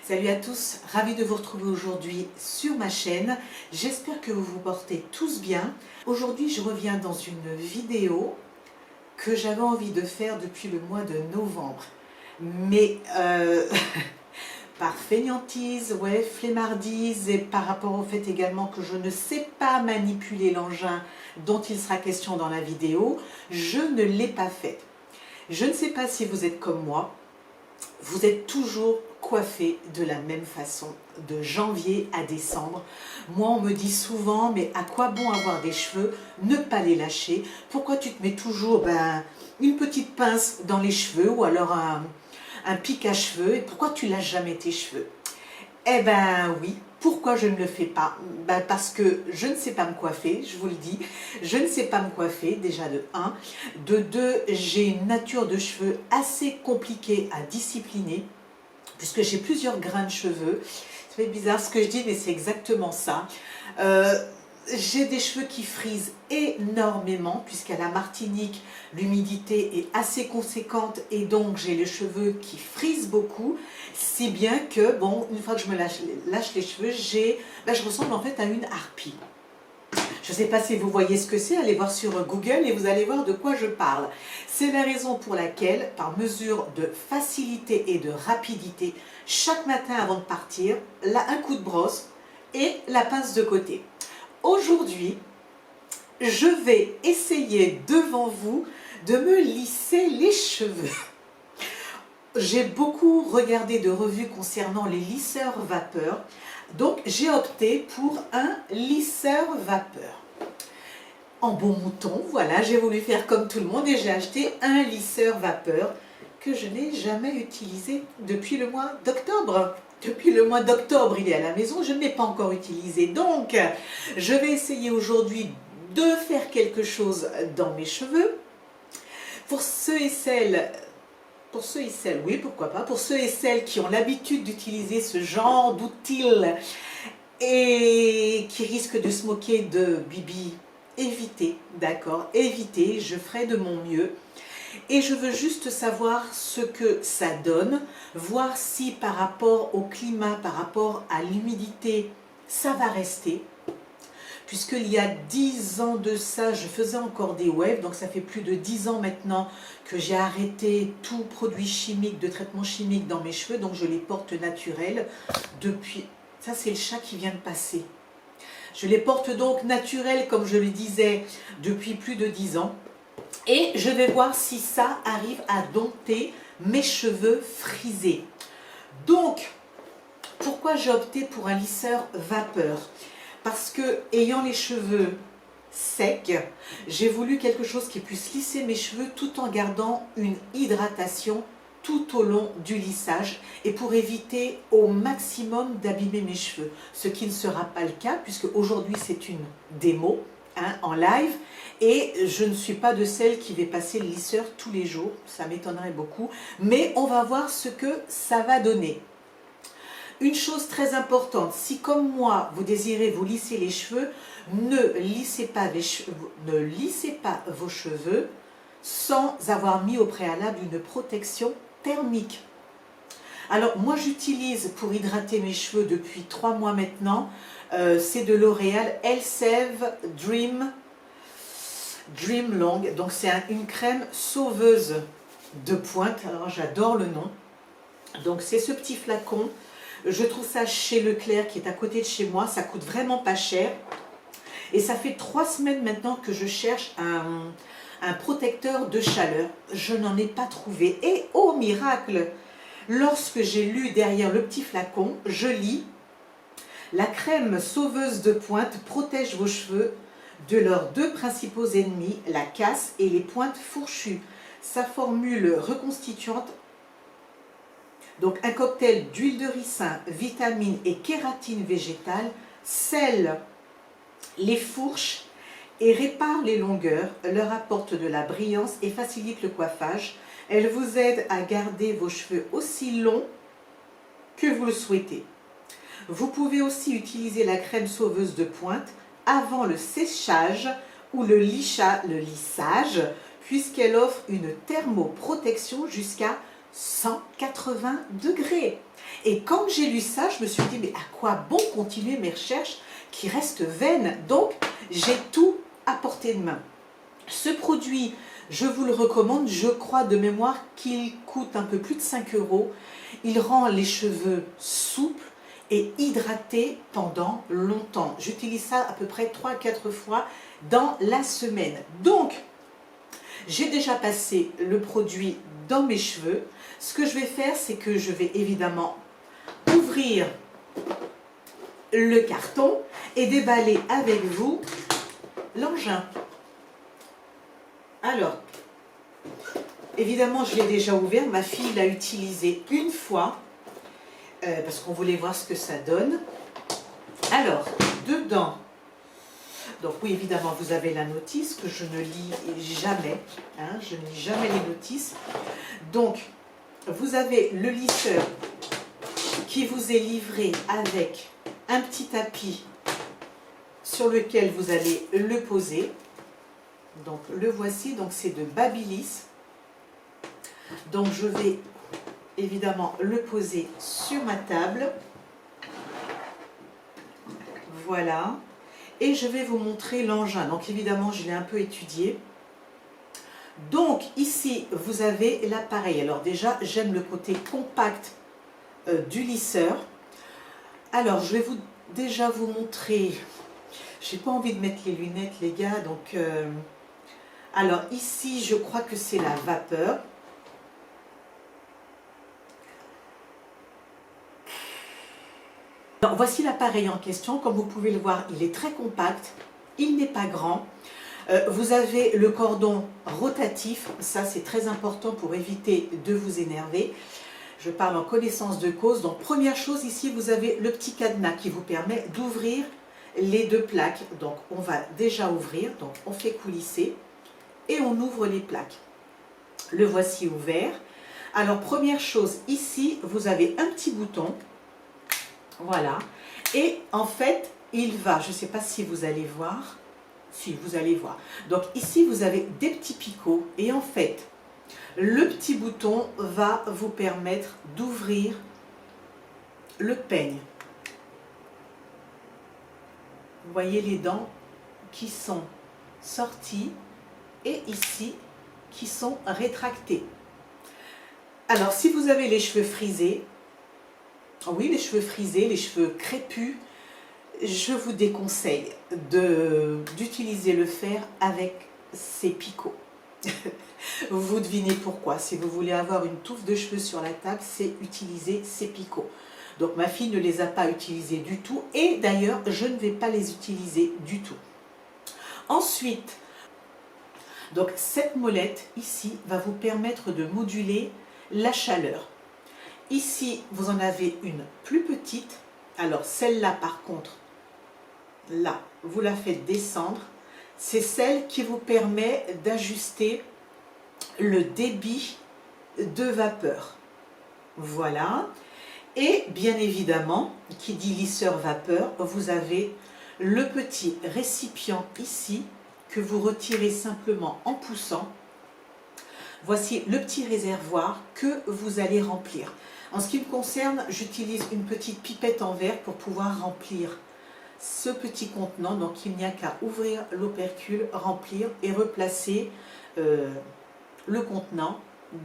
Salut à tous, ravi de vous retrouver aujourd'hui sur ma chaîne. J'espère que vous vous portez tous bien. Aujourd'hui, je reviens dans une vidéo que j'avais envie de faire depuis le mois de novembre. Mais par fainéantise, ouais, flemmardise et par rapport au fait également que je ne sais pas manipuler l'engin dont il sera question dans la vidéo, je ne l'ai pas fait. Je ne sais pas si vous êtes comme moi. Vous êtes toujours coiffé de la même façon, de janvier à décembre. Moi, on me dit souvent, mais à quoi bon avoir des cheveux, ne pas les lâcher? Pourquoi tu te mets toujours une petite pince dans les cheveux ou alors un pic à cheveux? Et pourquoi tu lâches jamais tes cheveux? Eh ben oui, pourquoi je ne le fais pas? Parce que je ne sais pas me coiffer, je vous le dis. Je ne sais pas me coiffer, déjà de 1. De 2, j'ai une nature de cheveux assez compliquée à discipliner, puisque j'ai plusieurs grains de cheveux. C'est bizarre ce que je dis, mais c'est exactement ça. J'ai des cheveux qui frisent énormément, puisqu'à la Martinique, l'humidité est assez conséquente et donc j'ai les cheveux qui frisent beaucoup, si bien que, bon, une fois que je me lâche les cheveux, je ressemble en fait à une harpie. Je ne sais pas si vous voyez ce que c'est, allez voir sur Google et vous allez voir de quoi je parle. C'est la raison pour laquelle, par mesure de facilité et de rapidité, chaque matin avant de partir, là, un coup de brosse et la pince de côté. Aujourd'hui, je vais essayer devant vous de me lisser les cheveux. J'ai beaucoup regardé de revues concernant les lisseurs vapeur, donc j'ai opté pour un lisseur vapeur. En bon mouton, voilà, j'ai voulu faire comme tout le monde et j'ai acheté un lisseur vapeur que je n'ai jamais utilisé depuis le mois d'octobre. Depuis le mois d'octobre, il est à la maison, je ne l'ai pas encore utilisé. Donc, je vais essayer aujourd'hui de faire quelque chose dans mes cheveux. Pour ceux et celles, oui, pourquoi pas, pour ceux et celles qui ont l'habitude d'utiliser ce genre d'outils et qui risquent de se moquer de Bibi, évitez, d'accord, évitez, je ferai de mon mieux. Et je veux juste savoir ce que ça donne, voir si par rapport au climat, par rapport à l'humidité, ça va rester. Puisqu'il y a 10 ans de ça, je faisais encore des waves, donc ça fait plus de 10 ans maintenant que j'ai arrêté tout produit chimique, de traitement chimique dans mes cheveux, donc je les porte naturels depuis... Ça c'est le chat qui vient de passer. Je les porte donc naturels, comme je le disais, depuis plus de 10 ans. Et je vais voir si ça arrive à dompter mes cheveux frisés. Donc, pourquoi j'ai opté pour un lisseur vapeur? Parce que, ayant les cheveux secs, j'ai voulu quelque chose qui puisse lisser mes cheveux tout en gardant une hydratation tout au long du lissage et pour éviter au maximum d'abîmer mes cheveux. Ce qui ne sera pas le cas puisque aujourd'hui c'est une démo en live et je ne suis pas de celle qui va passer le lisseur tous les jours, ça m'étonnerait beaucoup, mais on va voir ce que ça va donner. Une chose très importante, si comme moi vous désirez vous lisser les cheveux, ne lissez pas vos cheveux sans avoir mis au préalable une protection thermique. Alors moi j'utilise pour hydrater mes cheveux depuis 3 mois maintenant, c'est de L'Oréal Elseve Dream Long, donc c'est une crème sauveuse de pointe, alors j'adore le nom. Donc c'est ce petit flacon, je trouve ça chez Leclerc qui est à côté de chez moi, ça coûte vraiment pas cher. Et ça fait 3 semaines maintenant que je cherche un protecteur de chaleur. Je n'en ai pas trouvé. Et oh miracle, lorsque j'ai lu derrière le petit flacon, je lis « La crème sauveuse de pointe protège vos cheveux de leurs 2 principaux ennemis, la casse et les pointes fourchues. Sa formule reconstituante, donc un cocktail d'huile de ricin, vitamines et kératine végétale, scelle les fourches et répare les longueurs, leur apporte de la brillance et facilite le coiffage. Elle vous aide à garder vos cheveux aussi longs que vous le souhaitez. Vous pouvez aussi utiliser la crème sauveuse de pointe avant le séchage ou le lissage, puisqu'elle offre une thermoprotection jusqu'à 180 degrés. Et quand j'ai lu ça, je me suis dit, mais à quoi bon continuer mes recherches qui restent vaines? Donc, j'ai tout à portée de main. Ce produit, je vous le recommande, je crois de mémoire qu'il coûte un peu plus de 5 euros. Il rend les cheveux souples et hydratés pendant longtemps. J'utilise ça à peu près 3 à 4 fois dans la semaine. Donc, j'ai déjà passé le produit dans mes cheveux. Ce que je vais faire, c'est que je vais évidemment ouvrir le carton et déballer avec vous l'engin. Alors, évidemment, je l'ai déjà ouvert. Ma fille l'a utilisé une fois parce qu'on voulait voir ce que ça donne. Alors, dedans, donc oui, évidemment, vous avez la notice que je ne lis jamais. Hein, je ne lis jamais les notices. Donc, vous avez le lisseur qui vous est livré avec un petit tapis sur lequel vous allez le poser. Donc le voici, donc c'est de Babyliss. Donc je vais évidemment le poser sur ma table. Voilà. Et je vais vous montrer l'engin. Donc évidemment, je l'ai un peu étudié. Donc ici, vous avez l'appareil. Alors déjà, j'aime le côté compact du lisseur. Alors, je vais déjà vous montrer. J'ai pas envie de mettre les lunettes, les gars. Donc, alors ici, je crois que c'est la vapeur. Alors, voici l'appareil en question. Comme vous pouvez le voir, il est très compact. Il n'est pas grand. Vous avez le cordon rotatif. Ça, c'est très important pour éviter de vous énerver. Je parle en connaissance de cause. Donc, première chose, ici, vous avez le petit cadenas qui vous permet d'ouvrir les deux plaques. Donc, on va déjà ouvrir. Donc, on fait coulisser et on ouvre les plaques. Le voici ouvert. Alors, première chose, ici, vous avez un petit bouton. Voilà. Et en fait, il va, je ne sais pas si vous allez voir. Si, vous allez voir. Donc, ici, vous avez des petits picots. Et en fait, le petit bouton va vous permettre d'ouvrir le peigne. Vous voyez les dents qui sont sorties et ici qui sont rétractées. Alors si vous avez les cheveux frisés, oui les cheveux frisés, les cheveux crépus, je vous déconseille d'utiliser le fer avec ces picots. Vous devinez pourquoi. Si vous voulez avoir une touffe de cheveux sur la table, c'est utiliser ces picots. Donc ma fille ne les a pas utilisés du tout et d'ailleurs je ne vais pas les utiliser du tout. Ensuite, donc cette molette ici va vous permettre de moduler la chaleur. Ici vous en avez une plus petite. Alors celle-là par contre, là vous la faites descendre. C'est celle qui vous permet d'ajuster le débit de vapeur. Voilà. Et bien évidemment, qui dit lisseur vapeur, vous avez le petit récipient ici que vous retirez simplement en poussant. Voici le petit réservoir que vous allez remplir. En ce qui me concerne, j'utilise une petite pipette en verre pour pouvoir remplir ce petit contenant. Donc il n'y a qu'à ouvrir l'opercule, remplir et replacer le contenant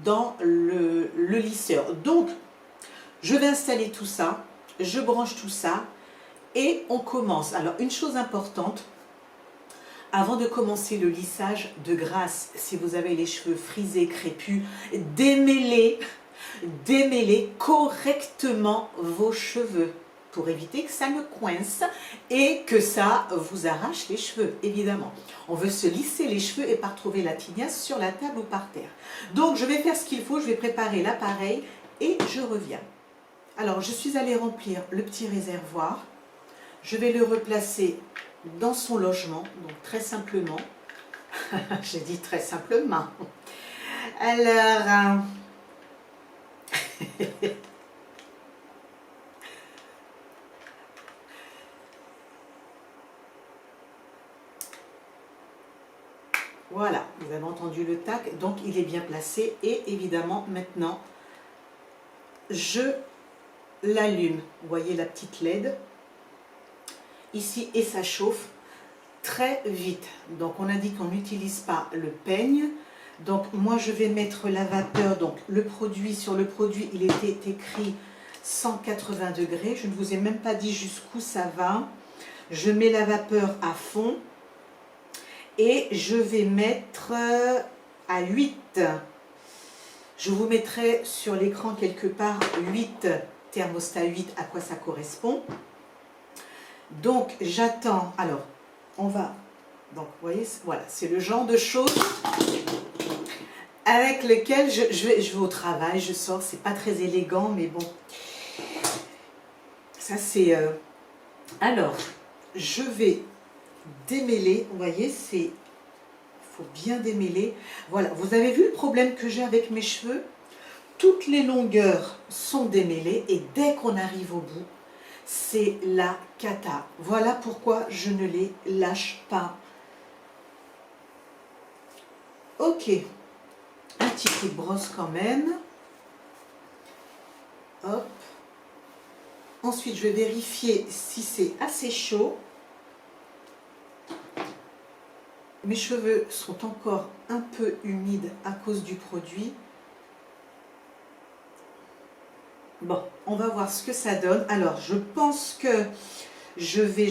dans le lisseur. Donc je vais installer tout ça, je branche tout ça et on commence. Alors une chose importante, avant de commencer le lissage, de grâce, si vous avez les cheveux frisés, crépus, démêlez correctement vos cheveux pour éviter que ça ne coince et que ça vous arrache les cheveux, évidemment. On veut se lisser les cheveux et pas retrouver la tignasse sur la table ou par terre. Donc je vais faire ce qu'il faut, je vais préparer l'appareil et je reviens. Alors je suis allée remplir le petit réservoir. Je vais le replacer dans son logement, donc très simplement. J'ai dit très simplement. Alors... Voilà, vous avez entendu le tac, donc il est bien placé et évidemment maintenant je l'allume. Vous voyez la petite LED ici et ça chauffe très vite. Donc on a dit qu'on n'utilise pas le peigne. Donc moi je vais mettre la vapeur. Donc le produit, sur le produit il était écrit 180 degrés. Je ne vous ai même pas dit jusqu'où ça va. Je mets la vapeur à fond et je vais mettre à 8. Je vous mettrai sur l'écran quelque part 8, thermostat 8, à quoi ça correspond. Donc j'attends. Alors on va, donc vous voyez, voilà, c'est le genre de choses avec lesquelles je vais au travail, je sors, c'est pas très élégant, mais bon, ça c'est... Alors, je vais démêler, vous voyez, c'est... Il faut bien démêler. Voilà, vous avez vu le problème que j'ai avec mes cheveux? Toutes les longueurs sont démêlées et dès qu'on arrive au bout, c'est la cata. Voilà pourquoi je ne les lâche pas. Ok, un petit coup de brosse quand même. Hop. Ensuite, je vais vérifier si c'est assez chaud. Mes cheveux sont encore un peu humides à cause du produit. Bon, on va voir ce que ça donne. Alors, je pense que je vais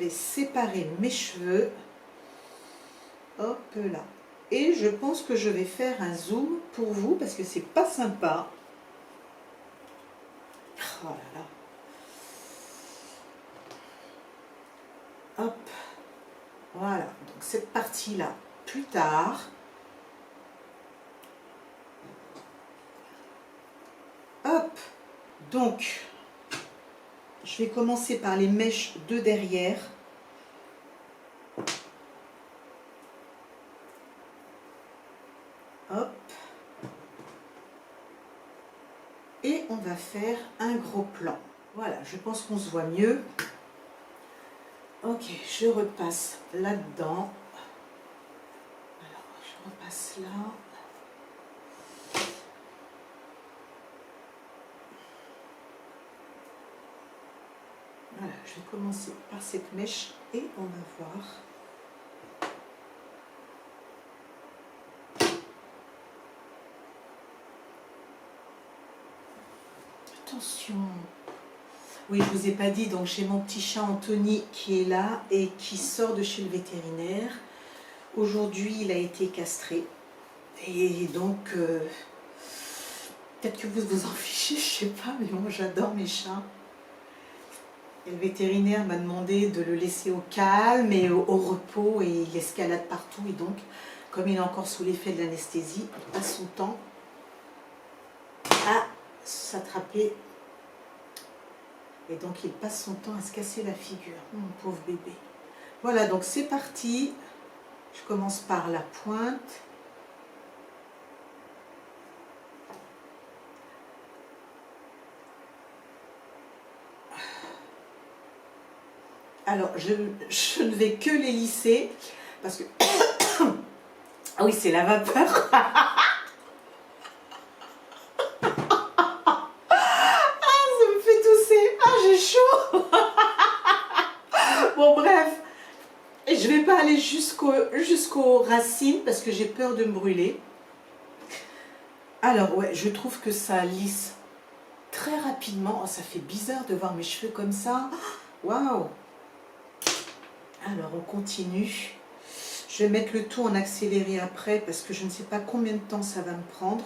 séparer mes cheveux. Hop là. Et je pense que je vais faire un zoom pour vous parce que c'est pas sympa. Oh là là. Hop. Voilà. Donc cette partie-là, plus tard. Hop. Donc, je vais commencer par les mèches de derrière. Hop. Et on va faire un gros plan. Voilà, je pense qu'on se voit mieux. Ok, je repasse là-dedans. Alors, je repasse là. Voilà, je vais commencer par cette mèche et on va voir. Attention. Oui, je vous ai pas dit, donc j'ai mon petit chat Anthony qui est là et qui sort de chez le vétérinaire. Aujourd'hui, il a été castré. Et donc, peut-être que vous vous en fichez, je sais pas, mais moi j'adore mes chats. Et le vétérinaire m'a demandé de le laisser au calme et au repos, et il escalade partout. Et donc, comme il est encore sous l'effet de l'anesthésie, il passe son temps à s'attraper. Et donc, il passe son temps à se casser la figure. Mon pauvre bébé. Voilà, donc c'est parti. Je commence par la pointe. Alors, je ne vais que les lisser parce que... Ah oui, c'est la vapeur. Ah, ça me fait tousser. Ah, j'ai chaud. Bon, bref. Je ne vais pas aller jusqu'aux racines parce que j'ai peur de me brûler. Alors, ouais, je trouve que ça lisse très rapidement. Oh, ça fait bizarre de voir mes cheveux comme ça. Waouh! Alors, on continue. Je vais mettre le tout en accéléré après parce que je ne sais pas combien de temps ça va me prendre.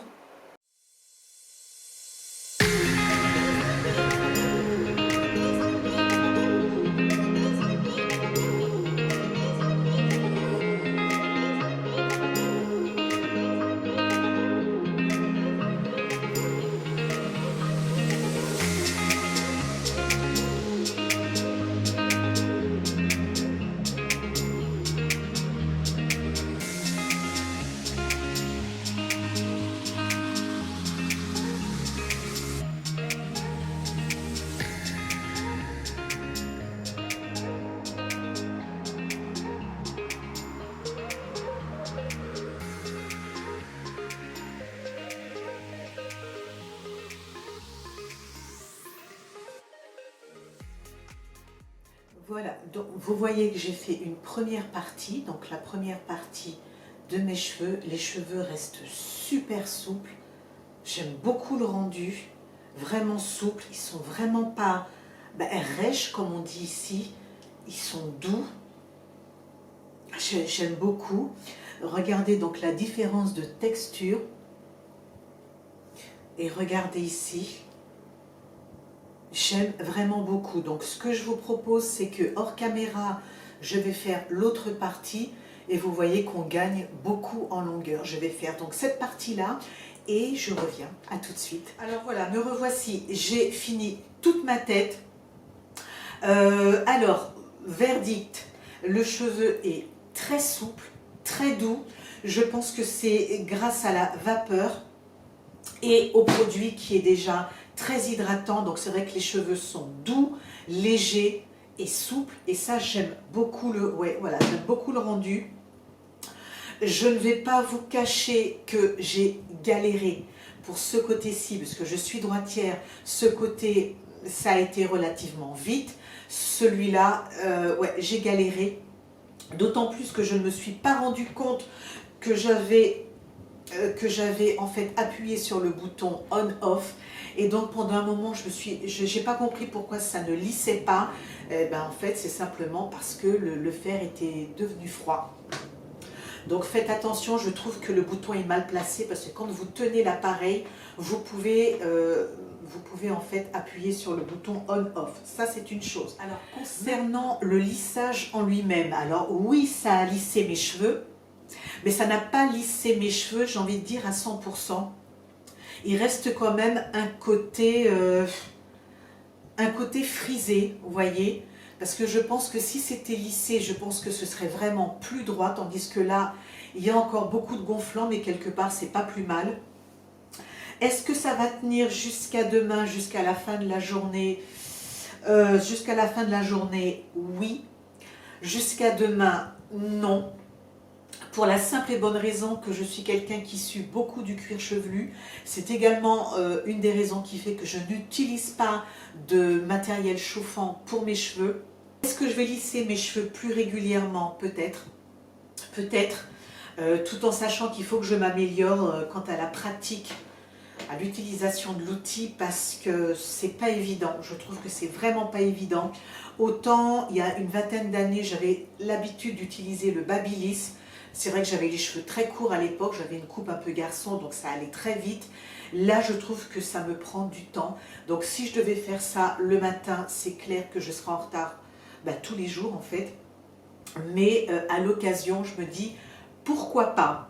Voilà, donc vous voyez que j'ai fait une première partie, donc la première partie de mes cheveux. Les cheveux restent super souples. J'aime beaucoup le rendu, vraiment souple. Ils sont vraiment pas rêches comme on dit ici. Ils sont doux. J'aime beaucoup. Regardez donc la différence de texture. Et regardez ici. J'aime vraiment beaucoup. Donc ce que je vous propose, c'est que hors caméra, je vais faire l'autre partie. Et vous voyez qu'on gagne beaucoup en longueur. Je vais faire donc cette partie-là. Et je reviens, à tout de suite. Alors voilà, me revoici, j'ai fini toute ma tête. Alors, verdict, le cheveu est très souple, très doux. Je pense que c'est grâce à la vapeur et au produit qui est déjà très hydratant. Donc c'est vrai que les cheveux sont doux, légers et souples. Et ça, j'aime beaucoup j'aime beaucoup le rendu. Je ne vais pas vous cacher que j'ai galéré pour ce côté-ci, parce que je suis droitière. Ce côté, ça a été relativement vite. Celui-là, j'ai galéré. D'autant plus que je ne me suis pas rendu compte que j'avais en fait appuyé sur le bouton on-off. Et donc pendant un moment, je n'ai pas compris pourquoi ça ne lissait pas. En fait, c'est simplement parce que le fer était devenu froid. Donc faites attention, je trouve que le bouton est mal placé parce que quand vous tenez l'appareil, vous pouvez en fait appuyer sur le bouton on-off. Ça, c'est une chose. Alors concernant le lissage en lui-même, alors oui, ça a lissé mes cheveux, mais ça n'a pas lissé mes cheveux, j'ai envie de dire, à 100%. Il reste quand même un côté frisé, vous voyez. Parce que je pense que si c'était lissé, je pense que ce serait vraiment plus droit, tandis que là, il y a encore beaucoup de gonflant, mais quelque part, c'est pas plus mal. Est-ce que ça va tenir jusqu'à demain, jusqu'à la fin de la journée? Jusqu'à la fin de la journée, oui. Jusqu'à demain, non. Pour la simple et bonne raison que je suis quelqu'un qui sue beaucoup du cuir chevelu. C'est également une des raisons qui fait que je n'utilise pas de matériel chauffant pour mes cheveux. Est-ce que je vais lisser mes cheveux plus régulièrement? Peut-être. Peut-être. Tout en sachant qu'il faut que je m'améliore quant à la pratique, à l'utilisation de l'outil, parce que c'est pas évident. Je trouve que c'est vraiment pas évident. Autant, il y a une vingtaine d'années, j'avais l'habitude d'utiliser le Babyliss. C'est vrai que j'avais les cheveux très courts à l'époque, j'avais une coupe un peu garçon, donc ça allait très vite. Là, je trouve que ça me prend du temps. Donc si je devais faire ça le matin, c'est clair que je serais en retard tous les jours en fait. Mais à l'occasion, je me dis, pourquoi pas?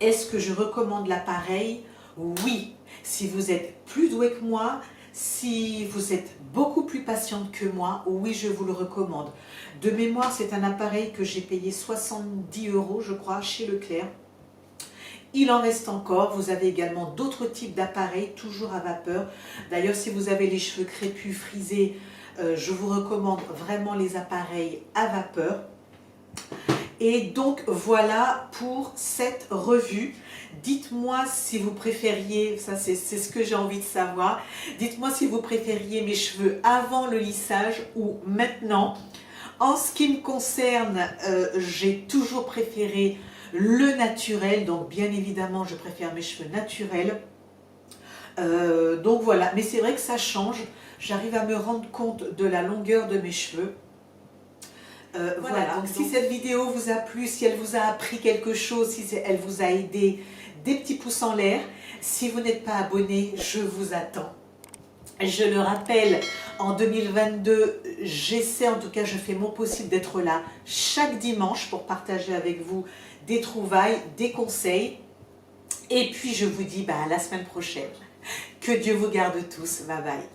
Est-ce que je recommande l'appareil? Oui. Si vous êtes plus doué que moi, si vous êtes beaucoup plus patiente que moi, oui, je vous le recommande. De mémoire, c'est un appareil que j'ai payé 70 €, je crois, chez Leclerc. Il en reste encore. Vous avez également d'autres types d'appareils, toujours à vapeur. D'ailleurs, si vous avez les cheveux crépus, frisés, je vous recommande vraiment les appareils à vapeur. Et donc voilà pour cette revue. Dites-moi si vous préfériez, ça c'est ce que j'ai envie de savoir, dites-moi si vous préfériez mes cheveux avant le lissage ou maintenant. En ce qui me concerne, j'ai toujours préféré le naturel, donc bien évidemment je préfère mes cheveux naturels. Donc voilà, mais c'est vrai que ça change, j'arrive à me rendre compte de la longueur de mes cheveux. Voilà, donc si cette vidéo vous a plu, si elle vous a appris quelque chose, si elle vous a aidé, des petits pouces en l'air. Si vous n'êtes pas abonné, je vous attends. Je le rappelle, en 2022, j'essaie, en tout cas je fais mon possible d'être là chaque dimanche pour partager avec vous des trouvailles, des conseils. Et puis je vous dis à la semaine prochaine. Que Dieu vous garde tous. Bye bye.